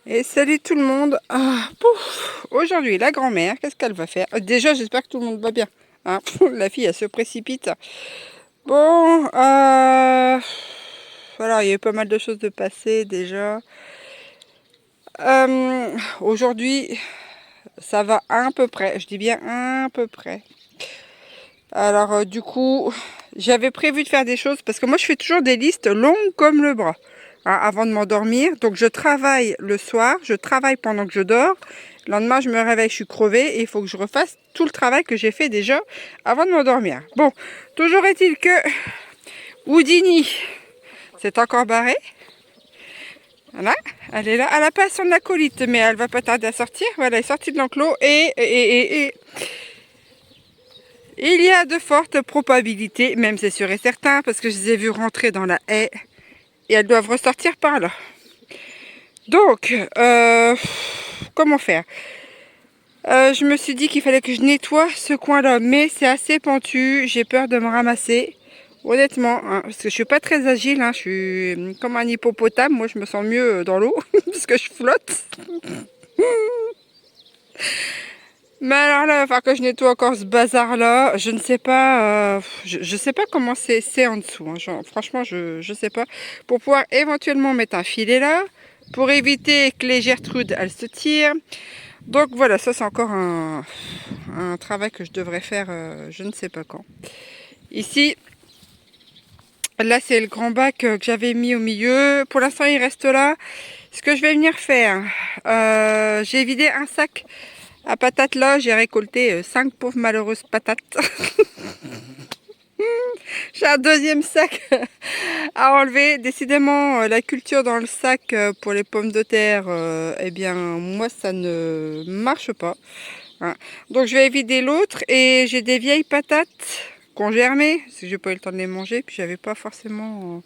Et salut tout le monde. Aujourd'hui, la grand-mère, qu'est-ce qu'elle va faire? Déjà, j'espère que tout le monde va bien. Hein. La fille, elle se précipite. Bon, voilà, il y a eu pas mal de choses de passées déjà. Aujourd'hui, ça va à peu près. Je dis bien à peu près. Alors, du coup, j'avais prévu de faire des choses parce que moi, je fais toujours des listes longues comme le bras. Hein, avant de m'endormir. Donc je travaille le soir, je travaille pendant que je dors. Le lendemain, je me réveille, je suis crevée et il faut que je refasse tout le travail que j'ai fait déjà avant de m'endormir. Bon, toujours est-il que Houdini s'est encore barrée. Voilà, elle est là. Elle n'a pas son acolyte, mais elle va pas tarder à sortir. Voilà, elle est sortie de l'enclos et il y a de fortes probabilités, même c'est sûr et certain, parce que je les ai vues rentrer dans la haie et elles doivent ressortir par là. Donc, comment faire? Je me suis dit qu'il fallait que je nettoie ce coin-là, mais c'est assez pentu, j'ai peur de me ramasser. Honnêtement, hein, parce que je suis pas très agile, hein, je suis comme un hippopotame, moi je me sens mieux dans l'eau, parce que je flotte. Mais alors là, il va falloir que je nettoie encore ce bazar-là, je ne sais pas, je sais pas comment c'est en dessous, hein, franchement je sais pas. Pour pouvoir éventuellement mettre un filet là, pour éviter que les Gertrudes, elles se tirent. Donc voilà, ça c'est encore un travail que je devrais faire, je ne sais pas quand. Ici, là c'est le grand bac que j'avais mis au milieu. Pour l'instant il reste là. Ce que je vais venir faire, j'ai vidé un sac à patates là. J'ai récolté 5 pauvres malheureuses patates. J'ai un deuxième sac à enlever. Décidément, la culture dans le sac pour les pommes de terre, eh bien moi ça ne marche pas. Hein. Donc je vais vider l'autre et j'ai des vieilles patates qui ont germé, parce que j'ai pas eu le temps de les manger, puis j'avais pas forcément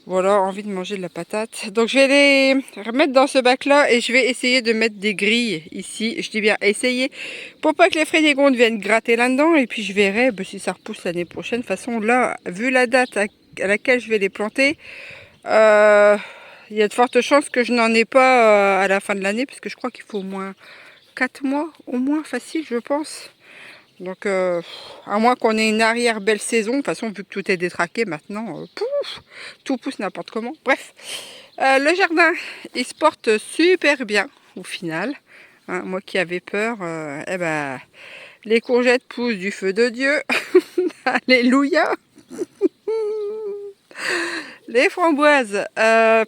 voilà, envie de manger de la patate. Donc je vais les remettre dans ce bac là et je vais essayer de mettre des grilles ici. Je dis bien essayer pour pas que les frénégondes viennent gratter là-dedans et puis je verrai si ça repousse l'année prochaine. De toute façon là, vu la date à laquelle je vais les planter, il y a de fortes chances que je n'en ai pas à la fin de l'année parce que je crois qu'il faut au moins 4 mois, au moins facile je pense. Donc à moins qu'on ait une arrière belle saison, de toute façon vu que tout est détraqué maintenant, pouf, tout pousse n'importe comment. Bref, le jardin il se porte super bien au final. Hein, moi qui avais peur, eh ben, les courgettes poussent du feu de Dieu. Alléluia. Les framboises,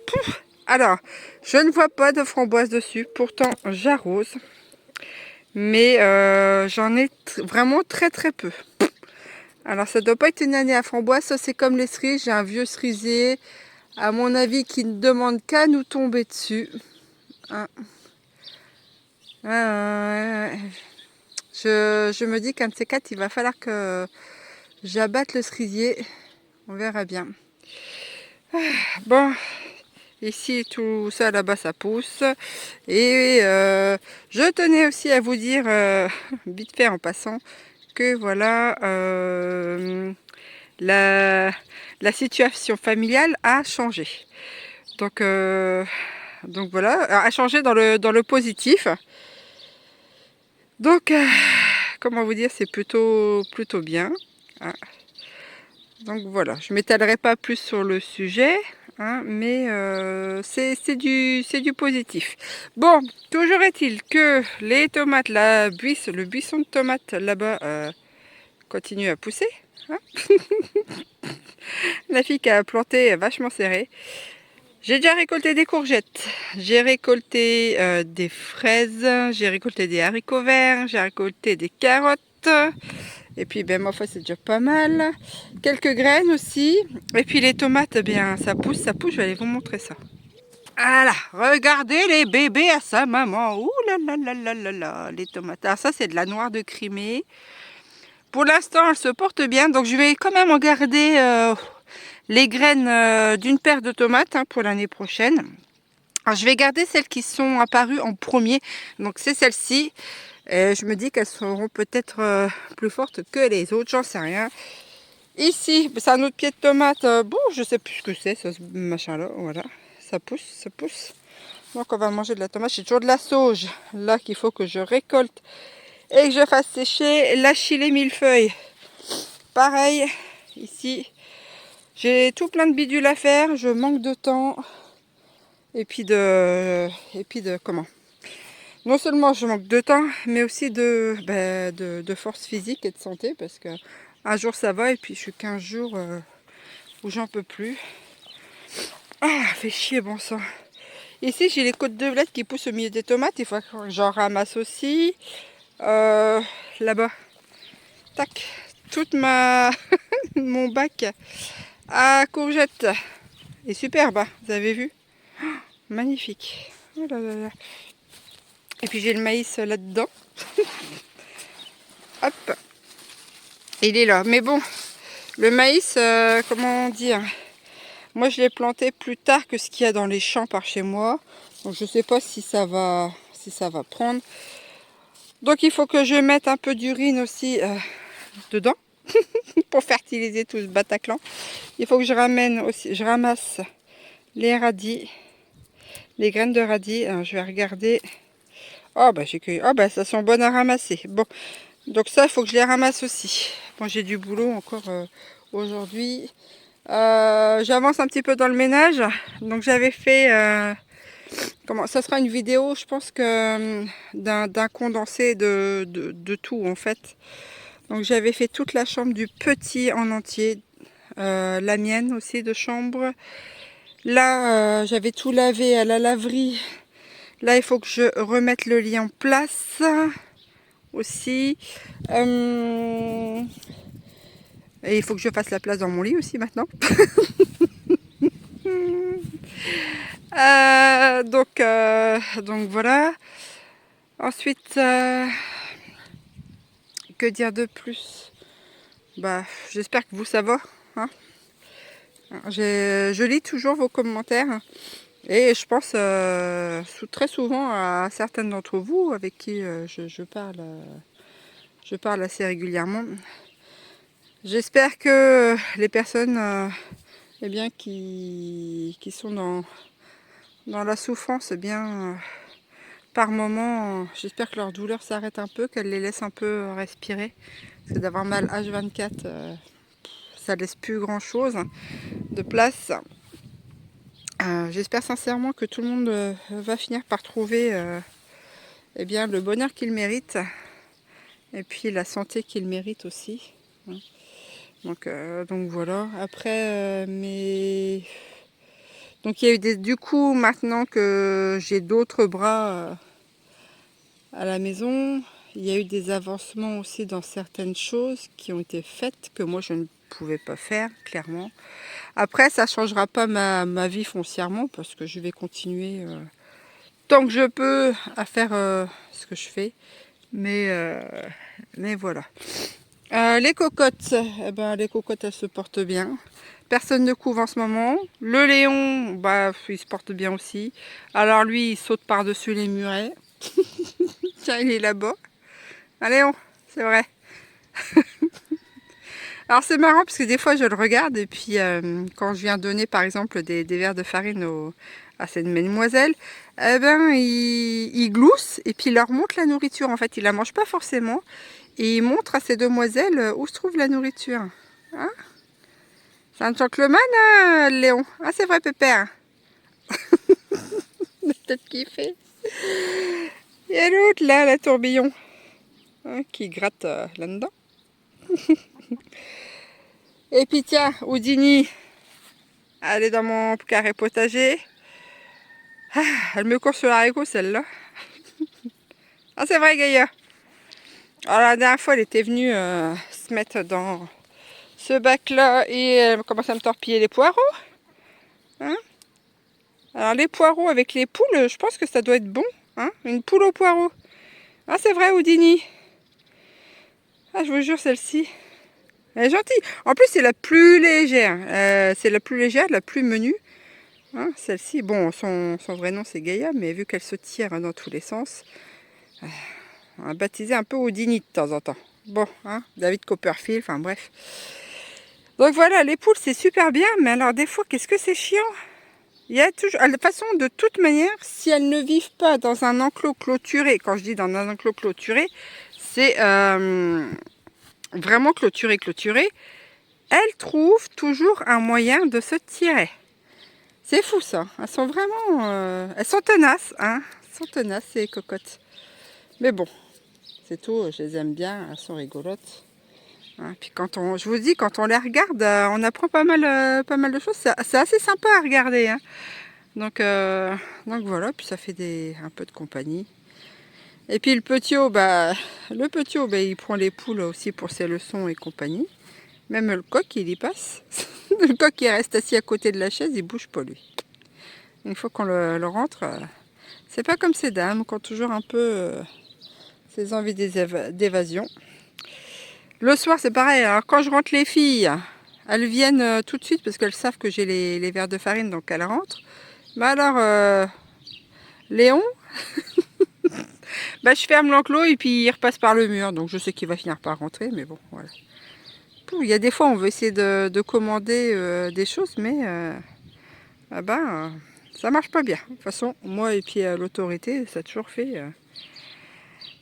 pouf, alors je ne vois pas de framboises dessus, pourtant j'arrose. Mais j'en ai vraiment très peu. Alors ça doit pas être une année à framboise, ça c'est comme les cerises, j'ai un vieux cerisier, à mon avis qui ne demande qu'à nous tomber dessus. Hein. Je me dis qu'un de ces quatre, il va falloir que j'abatte le cerisier, on verra bien. Bon, ici tout ça là-bas ça pousse. Et je tenais aussi à vous dire, vite fait en passant, que voilà, la situation familiale a changé. Donc voilà, a changé dans le positif. Donc, comment vous dire, c'est plutôt bien. Hein. Donc voilà, je ne m'étalerai pas plus sur le sujet. Hein, mais c'est du positif. Bon, toujours est-il que les tomates, le buisson de tomates là-bas continue à pousser. Hein. La fille qui a planté est vachement serrée. J'ai déjà récolté des courgettes, j'ai récolté des fraises, j'ai récolté des haricots verts, j'ai récolté des carottes. Et puis ben ma foi c'est déjà pas mal. Quelques graines aussi. Et puis les tomates, eh bien ça pousse, je vais aller vous montrer ça. Voilà, regardez les bébés à sa maman. Ouh là là là là là là, les tomates. Alors ça c'est de la noire de Crimée. Pour l'instant elle se porte bien, donc je vais quand même en garder les graines d'une paire de tomates hein, pour l'année prochaine. Alors, je vais garder celles qui sont apparues en premier, donc c'est celles-ci. Je me dis qu'elles seront peut-être plus fortes que les autres, j'en sais rien. Ici, c'est un autre pied de tomate. Bon, je sais plus ce que c'est, ce machin-là. Voilà, ça pousse, ça pousse. Donc on va manger de la tomate. J'ai toujours de la sauge là qu'il faut que je récolte et que je fasse sécher. L'achille les millefeuilles, pareil, ici. J'ai tout plein de bidules à faire, je manque de temps. Et puis de comment? Non seulement je manque de temps, mais aussi de force physique et de santé, parce que un jour ça va, et puis je suis 15 jours où j'en peux plus. Ah, fait chier, bon sang. Ici j'ai les côtes de bled qui poussent au milieu des tomates, il faut que j'en ramasse aussi. Là-bas, tac, toute ma mon bac à courgettes est superbe, hein, vous avez vu? Magnifique. Oh là là là. Et puis j'ai le maïs là-dedans. Hop. Il est là. Mais bon, le maïs, comment dire? Moi je l'ai planté plus tard que ce qu'il y a dans les champs par chez moi. Donc je sais pas si ça va prendre. Donc il faut que je mette un peu d'urine aussi dedans pour fertiliser tout ce Bataclan. Il faut que je ramasse les radis, les graines de radis. Alors, je vais regarder. Oh bah j'ai cueilli. Oh bah ça sent bon à ramasser. Bon, donc ça il faut que je les ramasse aussi. Bon, j'ai du boulot encore aujourd'hui. J'avance un petit peu dans le ménage. Donc j'avais fait comment ça sera une vidéo, je pense que d'un condensé de tout en fait. Donc j'avais fait toute la chambre du petit en entier, la mienne aussi de chambre. Là j'avais tout lavé à la laverie. Là il faut que je remette le lit en place aussi. Et il faut que je fasse la place dans mon lit aussi maintenant. Donc voilà. Ensuite, que dire de plus? Bah, j'espère que vous ça va. Hein, je lis toujours vos commentaires. Et je pense très souvent à certaines d'entre vous avec qui je parle assez régulièrement. J'espère que les personnes eh bien, qui sont dans la souffrance, eh bien, par moment, j'espère que leur douleur s'arrête un peu, qu'elle les laisse un peu respirer. Parce que d'avoir mal H24, ça laisse plus grand chose de place. J'espère sincèrement que tout le monde va finir par trouver eh bien, le bonheur qu'il mérite et puis la santé qu'il mérite aussi. Hein. Donc voilà. Après, donc il y a eu du coup maintenant que j'ai d'autres bras à la maison, il y a eu des avancements aussi dans certaines choses qui ont été faites que moi je ne pouvais pas faire clairement. Après ça ne changera pas ma vie foncièrement parce que je vais continuer tant que je peux à faire ce que je fais. Mais voilà. Les cocottes, eh ben, les cocottes elles se portent bien. Personne ne couve en ce moment. Le Léon, bah, il se porte bien aussi. Alors lui, il saute par-dessus les murets. Tiens, il est là-bas. Un Léon, c'est vrai. Alors c'est marrant parce que des fois je le regarde et puis quand je viens donner par exemple des verres de farine à ces mesdemoiselles, eh ben, il glousse et puis il leur montre la nourriture. En fait, il la mange pas forcément. Et il montre à ces demoiselles où se trouve la nourriture. Hein, c'est un gentleman, Léon. Ah, c'est vrai, Pépère. Peut-être kiffé. Il y a l'autre, là, la tourbillon, hein, qui gratte là-dedans. Et puis, tiens, Houdini, elle est dans mon carré potager. Ah, elle me court sur l'haricot, celle-là. Ah, c'est vrai, Gaïa. Alors, la dernière fois, elle était venue se mettre dans ce bac-là et elle commence à me torpiller les poireaux. Hein, alors, les poireaux avec les poules, je pense que ça doit être bon. Hein, une poule aux poireaux. Ah, c'est vrai, Houdini. Ah, je vous jure, celle-ci. Elle est gentille. En plus, c'est la plus légère. C'est la plus légère, la plus menue. Hein, celle-ci, bon, son vrai nom, c'est Gaïa, mais vu qu'elle se tire dans tous les sens, on va baptiser un peu Houdini de temps en temps. Bon, hein, David Copperfield, enfin bref. Donc voilà, les poules, c'est super bien, mais alors des fois, qu'est-ce que c'est chiant. Il y a toujours, de toute façon, de toute manière, si elles ne vivent pas dans un enclos clôturé, quand je dis dans un enclos clôturé, c'est vraiment clôturé, elles trouvent toujours un moyen de se tirer. C'est fou ça, elles sont vraiment, elles sont tenaces, hein, elles sont tenaces ces cocottes. Mais bon, c'est tout, je les aime bien, elles sont rigolotes. Hein, puis quand on, je vous dis, quand on les regarde, on apprend pas mal de choses, c'est assez sympa à regarder. Hein. Donc voilà, puis ça fait un peu de compagnie. Et puis le petit haut, il prend les poules aussi pour ses leçons et compagnie. Même le coq, il y passe. Le coq, il reste assis à côté de la chaise, il bouge pas lui. Une fois qu'on le rentre, c'est pas comme ces dames qui ont toujours un peu ces envies d'évasion. Le soir, c'est pareil. Alors quand je rentre les filles, elles viennent tout de suite parce qu'elles savent que j'ai les verres de farine, donc elles rentrent. Mais alors, Léon, je ferme l'enclos et puis il repasse par le mur. Donc je sais qu'il va finir par rentrer, mais bon, voilà. Il y a des fois, on veut essayer de commander des choses, mais ça marche pas bien. De toute façon, moi et puis l'autorité, ça a toujours fait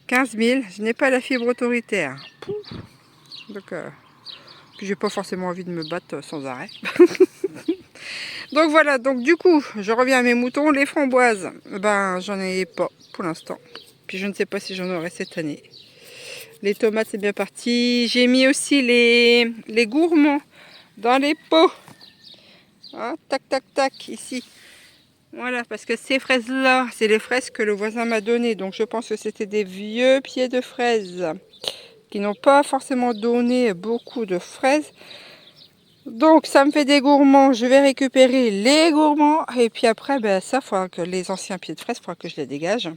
15 000. Je n'ai pas la fibre autoritaire. Pouf. Donc, puis j'ai pas forcément envie de me battre sans arrêt. Donc voilà, donc du coup, je reviens à mes moutons. Les framboises, j'en ai pas pour l'instant. Puis je ne sais pas si j'en aurai cette année. Les tomates, c'est bien parti. J'ai mis aussi les gourmands dans les pots. Ah, tac, tac, tac, ici. Voilà, parce que ces fraises-là, c'est les fraises que le voisin m'a données. Donc je pense que c'était des vieux pieds de fraises qui n'ont pas forcément donné beaucoup de fraises. Donc ça me fait des gourmands. Je vais récupérer les gourmands. Et puis après, ça, il faudra que les anciens pieds de fraises, il faudra que je les dégage.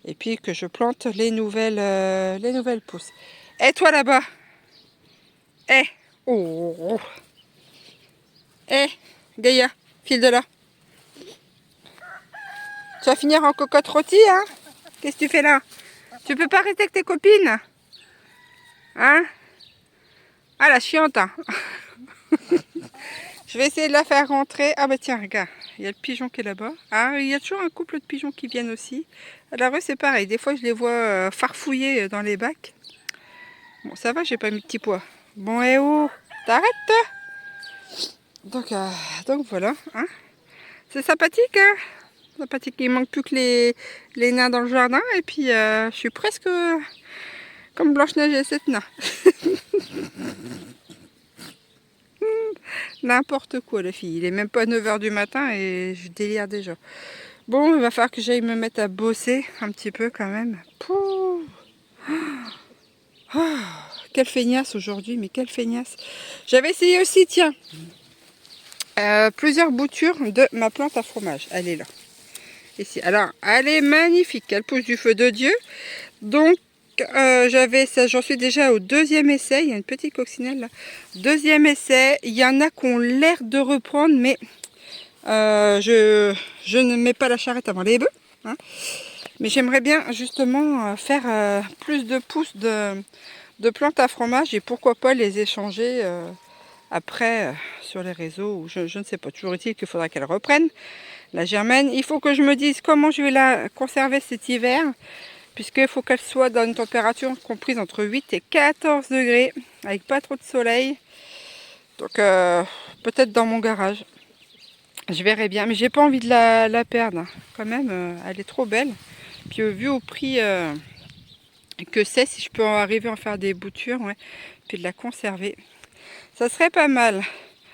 Et puis que je plante les nouvelles pousses. Et toi là-bas? Oh. Gaïa, file de là. Tu vas finir en cocotte rôtie, hein? Qu'est-ce que tu fais là? Tu peux pas rester avec tes copines? Hein? Ah, la chiante, hein. Je vais essayer de la faire rentrer. Ah bah tiens, regarde, il y a le pigeon qui est là-bas. Ah, il y a toujours un couple de pigeons qui viennent aussi. À la rue, c'est pareil. Des fois, je les vois farfouiller dans les bacs. Bon, ça va, j'ai pas mis de petit pois. Bon, et oh, t'arrêtes? Donc voilà, hein. C'est sympathique, hein. Sympathique, il manque plus que les nains dans le jardin. Et puis, je suis presque comme Blanche-Neige et 7 nains. N'importe quoi, la fille. Il est même pas 9 h du matin et je délire déjà. Bon, il va falloir que j'aille me mettre à bosser un petit peu quand même. Pouh. Oh, quelle feignasse aujourd'hui, mais quelle feignasse. J'avais essayé aussi, tiens, plusieurs boutures de ma plante à fromage. Elle est là. Ici. Alors, elle est magnifique. Elle pousse du feu de Dieu. Donc, j'en suis déjà au deuxième essai. Il y a une petite coccinelle là. Deuxième essai. Il y en a qui ont l'air de reprendre, mais je ne mets pas la charrette avant les bœufs. Hein. Mais j'aimerais bien justement faire plus de pousses de plantes à fromage et pourquoi pas les échanger après sur les réseaux. Ou je ne sais pas. Toujours est-il qu'il faudra qu'elle reprenne. La germaine, il faut que je me dise comment je vais la conserver cet hiver. Puisqu'il faut qu'elle soit dans une température comprise entre 8 et 14 degrés. Avec pas trop de soleil. Donc peut-être dans mon garage. Je verrai bien, mais j'ai pas envie de la perdre. Hein. Quand même, elle est trop belle. Puis vu au prix que c'est, si je peux arriver à en faire des boutures, ouais, puis de la conserver, ça serait pas mal.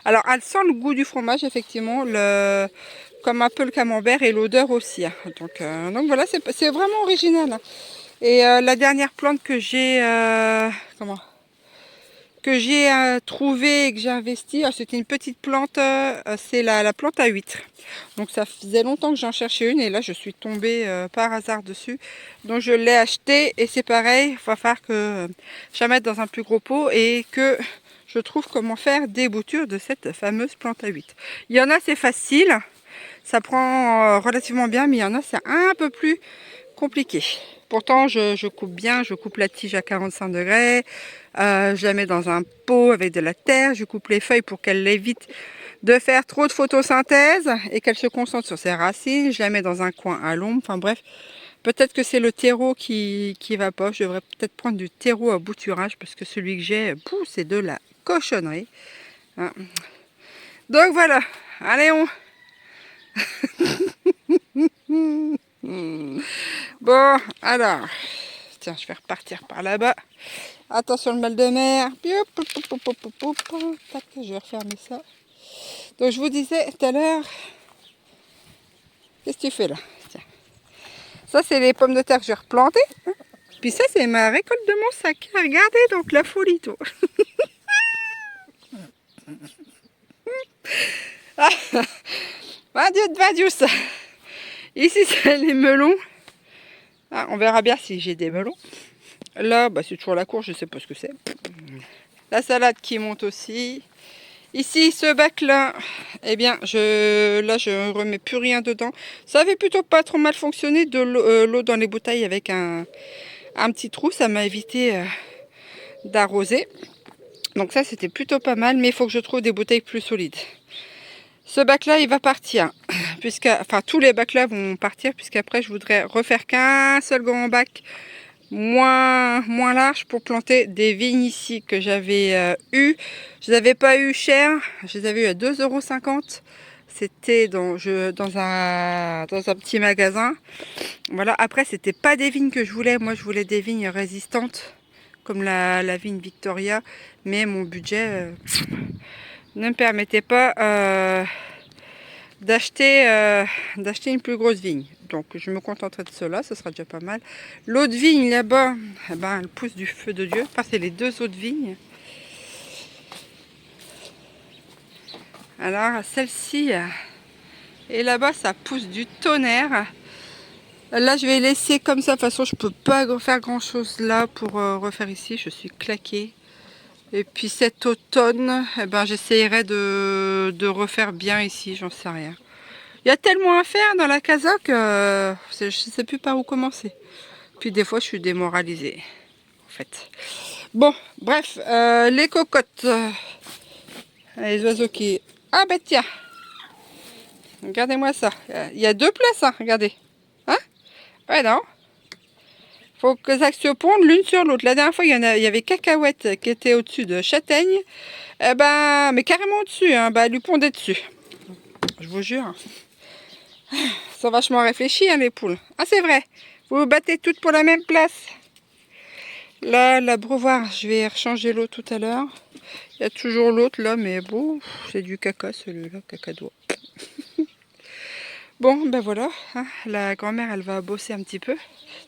Alors, elle sent le goût du fromage, effectivement, comme un peu le camembert et l'odeur aussi. Hein. Donc voilà, c'est vraiment original. Hein. Et la dernière plante que j'ai trouvé et que j'ai investi, c'était une petite plante, c'est la plante à huîtres. Donc ça faisait longtemps que j'en cherchais une et là je suis tombée par hasard dessus. Donc je l'ai achetée et c'est pareil, il va falloir que je la mette dans un plus gros pot et que je trouve comment faire des boutures de cette fameuse plante à huîtres. Il y en a c'est facile, ça prend relativement bien, mais il y en a c'est un peu plus compliqué. Pourtant, je coupe bien, je coupe la tige à 45 degrés, je la mets dans un pot avec de la terre, je coupe les feuilles pour qu'elle évite de faire trop de photosynthèse et qu'elle se concentre sur ses racines. Je la mets dans un coin à l'ombre. Enfin bref, peut-être que c'est le terreau qui va pas. Je devrais peut-être prendre du terreau à bouturage parce que celui que j'ai, c'est de la cochonnerie. Hein. Donc voilà, allez on... Bon, alors, tiens, je vais repartir par là-bas. Attention le mal de mer. Tac, je vais refermer ça. Donc je vous disais tout à l'heure, qu'est-ce que tu fais là? Tiens. Ça c'est les pommes de terre que j'ai replantées. Puis ça c'est ma récolte de mon sac. Regardez donc la folie tout. Va Dieu ça. Ici c'est les melons. Ah, on verra bien si j'ai des melons. Là, c'est toujours la courge, je sais pas ce que c'est. La salade qui monte aussi. Ici, ce bac-là, eh bien, je remets plus rien dedans. Ça avait plutôt pas trop mal fonctionné, de l'eau dans les bouteilles avec un petit trou. Ça m'a évité d'arroser. Donc ça, c'était plutôt pas mal, mais il faut que je trouve des bouteilles plus solides. Ce bac-là, il va partir. Enfin, tous les bacs-là vont partir, puisqu'après, je voudrais refaire qu'un seul grand bac moins large pour planter des vignes ici que j'avais eu. Je les avais pas eu cher, je les avais eu à 2,50 €. C'était dans un petit magasin. Voilà, après c'était pas des vignes que je voulais, moi je voulais des vignes résistantes comme la vigne Victoria, mais mon budget ne me permettait pas d'acheter une plus grosse vigne. Donc je me contenterai de cela, ce sera déjà pas mal. L'autre vigne là-bas, elle pousse du feu de Dieu. Enfin, c'est les deux autres vignes. Alors celle-ci et là-bas, ça pousse du tonnerre. Là, je vais laisser comme ça. De toute façon, je peux pas faire grand-chose là pour refaire ici. Je suis claquée. Et puis cet automne, j'essayerai de refaire bien ici, j'en sais rien. Il y a tellement à faire dans la casa que je ne sais plus par où commencer. Puis des fois, je suis démoralisée, en fait. Bon, bref, les cocottes. Les oiseaux qui... Ah ben tiens, regardez-moi ça. Il y a deux places, hein, regardez. Hein? Ouais, non? Faut que ça se pondent l'une sur l'autre. La dernière fois, il y avait Cacahuète qui était au-dessus de Châtaigne. Mais carrément au-dessus, hein, elle lui pondait dessus. Je vous jure. Ils sont vachement réfléchis, hein, les poules. Ah, c'est vrai. Vous vous battez toutes pour la même place. Là, l'abreuvoir, je vais rechanger l'eau tout à l'heure. Il y a toujours l'autre là, mais bon, c'est du caca celui-là, caca d'oie. Bon, ben voilà, hein, la grand-mère, elle va bosser un petit peu.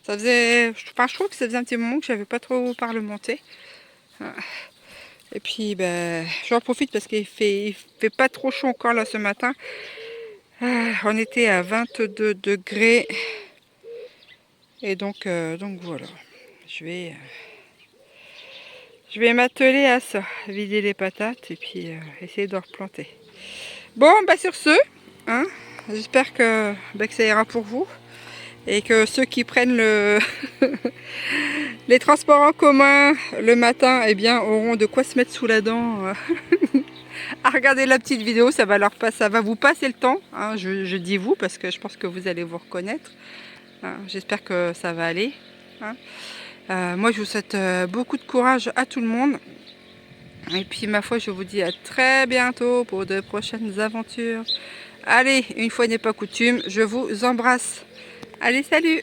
Ça faisait, je trouve que ça faisait un petit moment que j'avais pas trop parlementé. Et puis, j'en profite parce qu'il fait pas trop chaud encore là ce matin. On était à 22 degrés. Et donc voilà. Je vais m'atteler à ça, vider les patates et puis essayer de replanter. Bon, sur ce, hein, j'espère que ça ira pour vous. Et que ceux qui prennent les transports en commun le matin, auront de quoi se mettre sous la dent à regarder la petite vidéo. Ça va vous passer le temps, hein, je dis vous, parce que je pense que vous allez vous reconnaître. Hein, j'espère que ça va aller. Hein. Moi, je vous souhaite beaucoup de courage à tout le monde. Et puis, ma foi, je vous dis à très bientôt pour de prochaines aventures. Allez, une fois n'est pas coutume, je vous embrasse. Allez, salut!